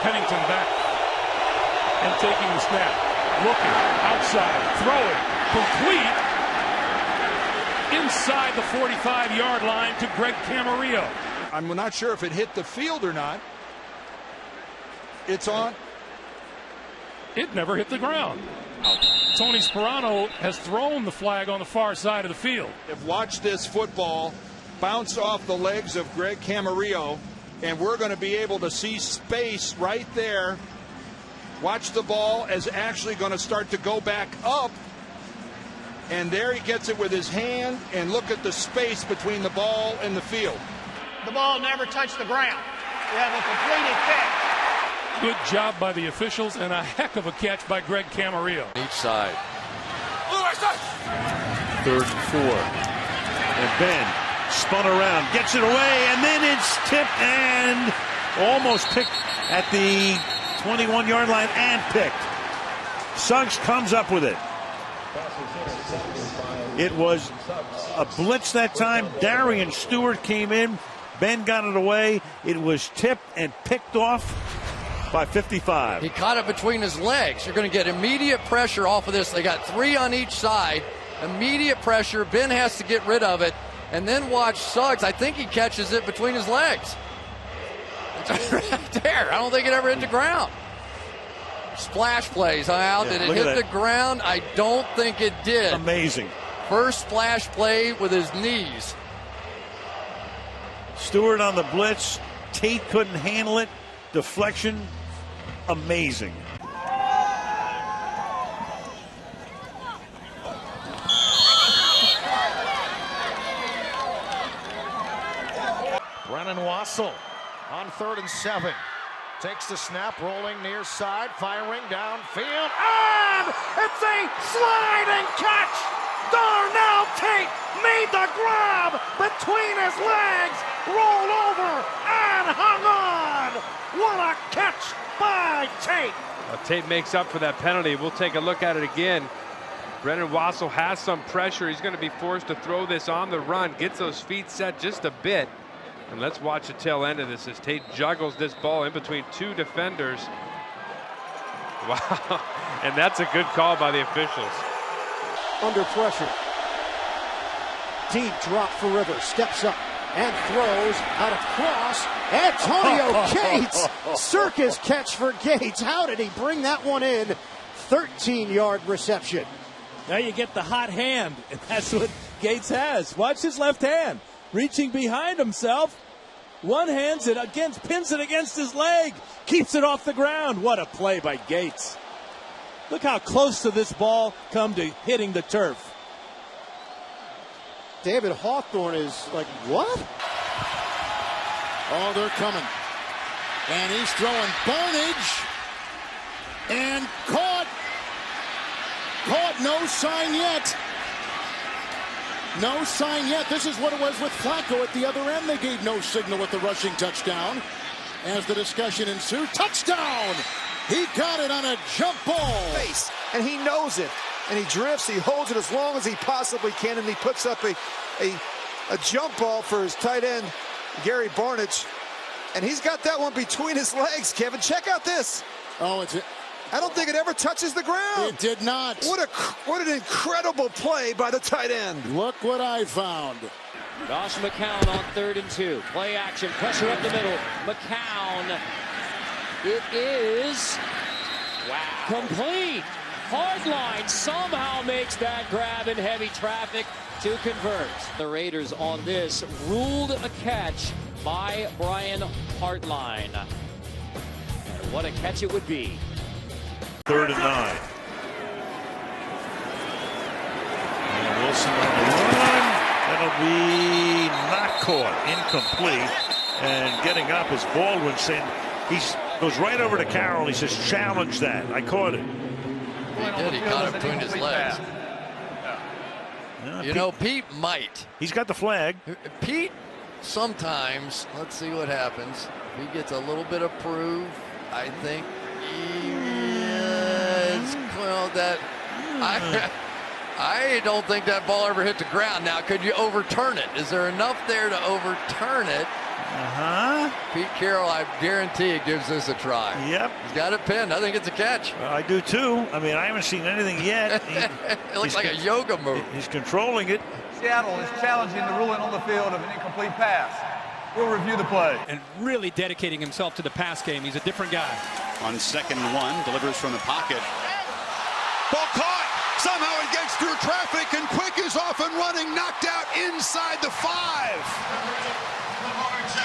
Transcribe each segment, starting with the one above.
Pennington back and taking the snap. Looking outside, throwing, complete inside the 45-yard line to Greg Camarillo. I'm not sure if it hit the field or not. It's on. It never hit the ground. Tony Sperano has thrown the flag on the far side of the field. Watch this football bounce off the legs of Greg Camarillo, and we're going to be able to see space right there. Watch the ball as actually going to start to go back up. And there he gets it with his hand, and look at the space between the ball and the field. The ball never touched the ground. We have a completed catch. Good job by the officials and a heck of a catch by Greg Camarillo. Each side. 3rd and 4. And Ben spun around, gets it away, and then it's tipped and almost picked at the 21-yard line and picked. Suggs comes up with it. It was a blitz that time. Darian Stewart came in. Ben got it away. It was tipped and picked off by 55. He caught it between his legs. You're going to get immediate pressure off of this. They got 3 on each side. Immediate pressure. Ben has to get rid of it. And then watch Suggs. I think he catches it between his legs. It's right there. I don't think it ever hit the ground. Splash plays out. Yeah, did it hit the ground? I don't think it did. Amazing. First splash play with his knees. Stewart on the blitz. Tate couldn't handle it. Deflection. Amazing. Brennan Wassel on 3rd and 7. Takes the snap, rolling near side, firing downfield, and it's a sliding catch! Darnell Tate made the grab between his legs, rolled over, and hung on! What a catch by Tate! Tate makes up for that penalty. We'll take a look at it again. Brennan Wassel has some pressure. He's going to be forced to throw this on the run, gets those feet set just a bit. And let's watch the tail end of this as Tate juggles this ball in between 2 defenders. Wow, and that's a good call by the officials. Under pressure. Deep drop for Rivers, steps up and throws out across. Antonio Gates, circus catch for Gates. How did he bring that one in? 13-yard reception. Now you get the hot hand, and that's what Gates has. Watch his left hand. Reaching behind himself, one hands it against, pins it against his leg, keeps it off the ground. What a play by Gates. Look how close to this ball come to hitting the turf. David Hawthorne is like, what? Oh, they're coming. And he's throwing Barnidge. And caught. No sign yet. No sign yet. This is what it was with Flacco at the other end. They gave no signal with the rushing touchdown. As the discussion ensued, touchdown! He got it on a jump ball. And he knows it. And he drifts, he holds it as long as he possibly can, and he puts up a jump ball for his tight end, Gary Barnidge. And he's got that one between his legs, Kevin. Check out this. Oh, I don't think it ever touches the ground. It did not. What an incredible play by the tight end. Look what I found. Josh McCown on 3rd and 2. Play action, pressure up the middle. McCown. It is complete. Hardline somehow makes that grab in heavy traffic to convert. The Raiders on this ruled a catch by Brian Hartline. And what a catch it would be. 3rd and 9. And Wilson on the run. That'll be not caught. Incomplete. And getting up is Baldwin saying, goes right over to Carroll. He says, challenge that. I caught it. He did. He caught it between his legs. You know, Pete might. He's got the flag. Pete, sometimes, let's see what happens. If he gets a little bit of proof, I think I don't think that ball ever hit the ground. Now, could you overturn it? Is there enough there to overturn it? Pete Carroll, I guarantee, gives this a try. Yep. He's got it pinned. I think it's a catch. I do too. I mean, I haven't seen anything yet. It looks like a yoga move. He's controlling it. Seattle is challenging the ruling on the field of an incomplete pass. We'll review the play. And really dedicating himself to the pass game. He's a different guy. On 2nd and 1, delivers from the pocket. Ball caught. Somehow it gets through traffic, and Quick is off and running, knocked out inside the 5.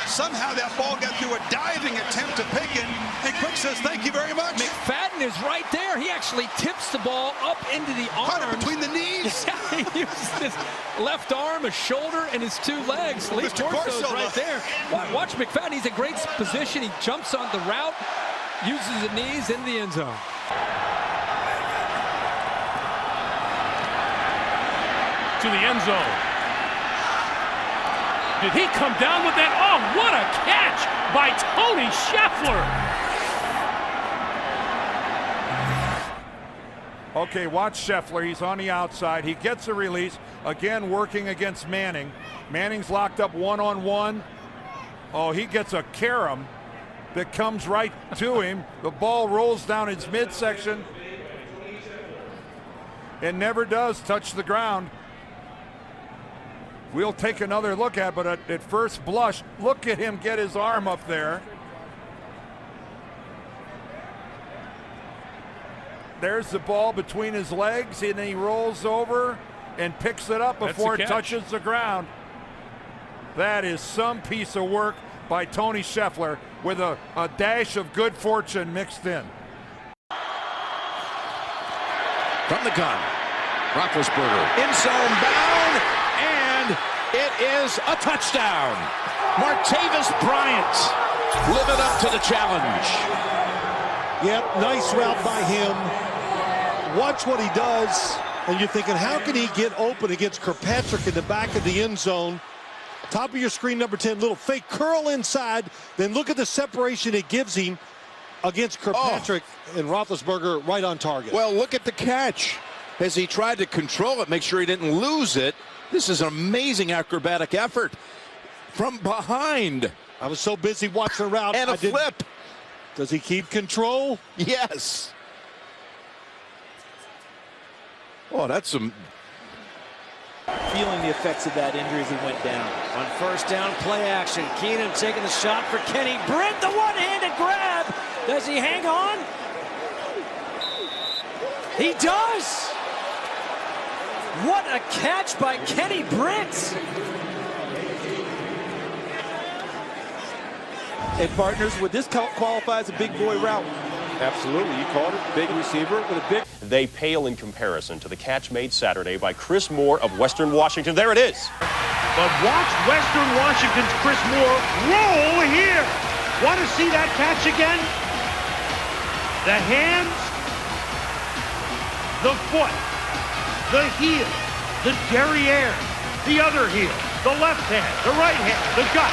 Somehow that ball got through a diving attempt to Pickett, and Quick says, thank you very much. McFadden is right there. He actually tips the ball up into the arms. Caught it between the knees. He uses his left arm, a shoulder, and his 2 legs. Lee Corso's right there. Watch McFadden. He's in great position. He jumps on the route, uses the knees in the end zone. To the end zone. Did he come down with that? Oh, what a catch by Tony Scheffler. Okay, watch Scheffler. He's on the outside. He gets a release. Again, working against Manning. Manning's locked up one-on-one. Oh, he gets a carom that comes right to him. The ball rolls down his midsection. It never does touch the ground. We'll take another look at it, but at first blush, look at him get his arm up there. There's the ball between his legs, and then he rolls over and picks it up before it touches the ground. That is some piece of work by Tony Scheffler with a dash of good fortune mixed in. From the gun, Roethlisberger in zone bound, and it is a touchdown. Martavis Bryant living up to the challenge. Yep, nice route by him. Watch what he does, and you're thinking, how can he get open against Kirkpatrick in the back of the end zone? Top of your screen, number 10, little fake curl inside, then look at the separation it gives him against Kirkpatrick, and Roethlisberger right on target. Well, look at the catch. As he tried to control it, make sure he didn't lose it. This is an amazing acrobatic effort from behind. I was so busy watching the route. And a flip. Does he keep control? Yes. Oh, that's some... Feeling the effects of that injury as he went down. On first down, play action. Keenan taking the shot for Kenny Britt. The one-handed grab. Does he hang on? He does. What a catch by Kenny Britt. And partners, would this qualify as a big boy route? Absolutely. You called it. Big receiver with a big... They pale in comparison to the catch made Saturday by Chris Moore of Western Washington. There it is. But watch Western Washington's Chris Moore roll here. Want to see that catch again? The hands, the foot, the heel, the derriere, the other heel, the left hand, the right hand, the gut.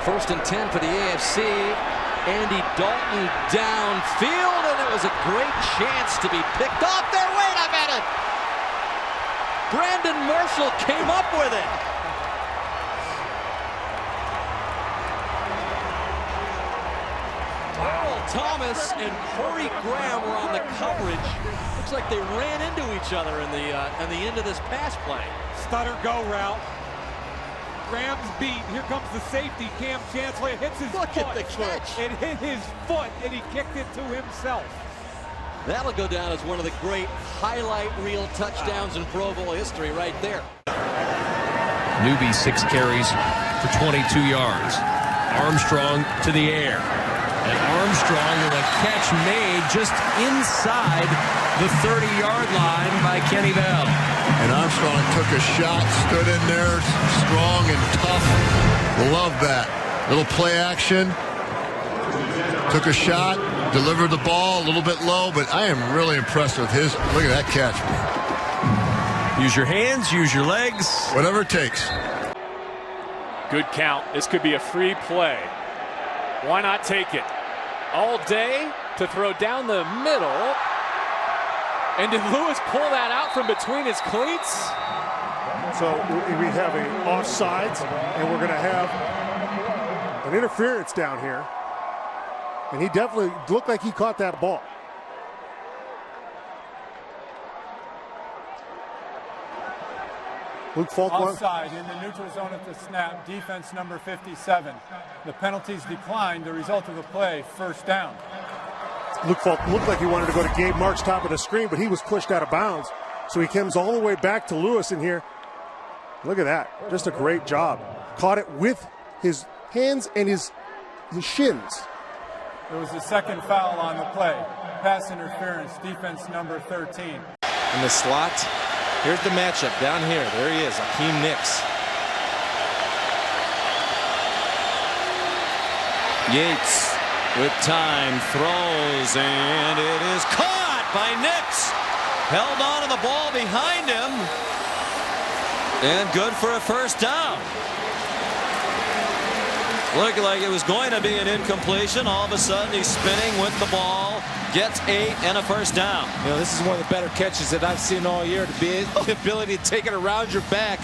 1st and 10 for the AFC. Andy Dalton downfield, and it was a great chance to be picked off there. Wait a minute! Brandon Marshall came up with it. Earl Thomas and Corey Graham were on the coverage. Looks like they ran into each other in the end of this pass play. Stutter go route. Graham's beat. Here comes the safety. Cam Chancellor hits his foot. Look at the catch. It hit his foot, and he kicked it to himself. That'll go down as one of the great highlight reel touchdowns in Pro Bowl history right there. Newby 6 carries for 22 yards. Armstrong to the air. And Armstrong with a catch made just inside the 30-yard line by Kenny Bell. And Armstrong took a shot, stood in there, strong and tough. Love that. Little play action. Took a shot, delivered the ball a little bit low, but I am really impressed with his. Look at that catch. Use your hands, use your legs. Whatever it takes. Good count. This could be a free play. Why not take it? All day to throw down the middle. And did Lewis pull that out from between his cleats? So we have a offsides, and we're going to have an interference down here. And he definitely looked like he caught that ball. Luke Falk. Offside in the neutral zone at the snap. Defense number 57. The penalties declined. The result of the play, first down. Luke Falk looked like he wanted to go to Gabe Mark's top of the screen, but he was pushed out of bounds. So he comes all the way back to Lewis in here. Look at that. Just a great job. Caught it with his hands and his shins. There was a second foul on the play. Pass interference, defense number 13. In the slot, here's the matchup down here. There he is, Akeem Nicks. Yates with time throws, and it is caught by Nicks. Held on to the ball behind him, and good for a first down. Looked like it was going to be an incompletion. All of a sudden, he's spinning with the ball, gets 8 and a first down. You know, this is one of the better catches that I've seen all year. The ability to take it around your back,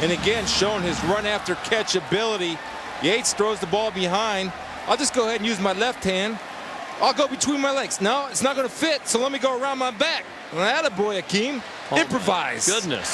and again, showing his run after catch ability. Yates throws the ball behind. I'll just go ahead and use my left hand. I'll go between my legs. No, it's not going to fit, so let me go around my back. Attaboy, Akeem. Improvise. Goodness.